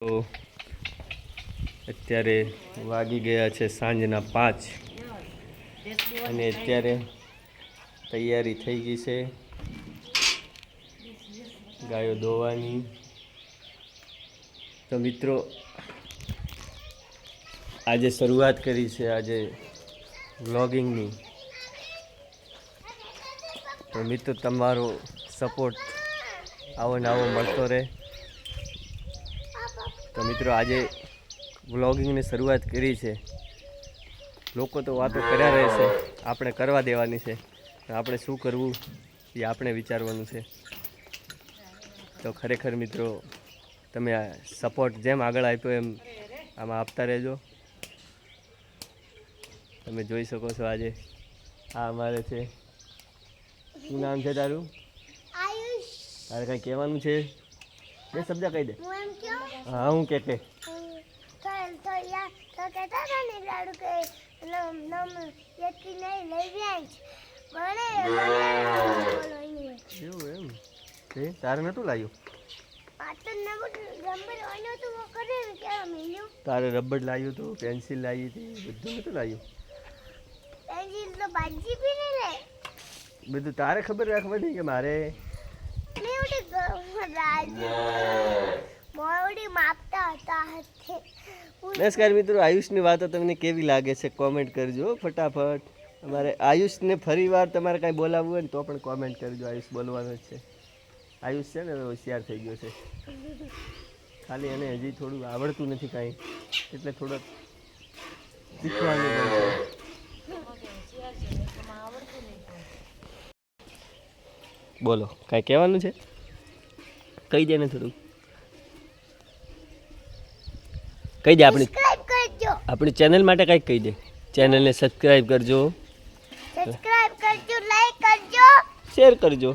તો અત્યારે વાગી ગયા છે સાંજના 5 અને અત્યારે તૈયારી થઈ ગઈ છે ગાયો દોવાની। તો મિત્રો આજે શરૂઆત કરી છે આજે વ્લોગિંગની। તો મિત્રો તમારો સપોર્ટ આવો ને આવો મળતો રહે। તો મિત્રો આજે વ્લોગિંગની શરૂઆત કરી છે। લોકો તો વાતો કર્યા રહે છે, આપણે કરવા દેવાની છે, આપણે શું કરવું એ આપણે વિચારવાનું છે। તો ખરેખર મિત્રો તમે સપોર્ટ જેમ આગળ આપ્યો એમ આમાં આપતા રહેજો। તમે જોઈ શકો છો આજે આ અમારે છે। શું નામ છે તારું? આયુષ। તારે કંઈ કહેવાનું છે? બે શબ્દ કહી દે। હા હું કે એવું એમ તારે નતું લાવ્યું? તારે રબર લાવ્યું હતું, પેન્સિલ લાવી હતી, બધું નતું લાવ્યું? બધું તારે ખબર રાખવાની કે મારે નમસ્કાર મિત્રો, આયુષની વાતો તમને કેવી લાગે છે કોમેન્ટ કરજો ફટાફટ। અમારે આયુષને ફરી વાર તમારે કાંઈ બોલાવવું હોય ને તો પણ કોમેન્ટ કરજો। આયુષ બોલવાનો જ છે। આયુષ છે ને હોશિયાર થઈ ગયો છે, ખાલી એને હજી થોડું આવડતું નથી કાંઈ, એટલે થોડોક શીખવાનું છે। બોલો કાંઈ કહેવાનું છે? કહી દે ને થોડું કહી દે। આપણી ચેનલ માટે કંઈક કહી દે। ચેનલને સબસ્ક્રાઈબ કરજો, લાઈક કરજો, શેર કરજો।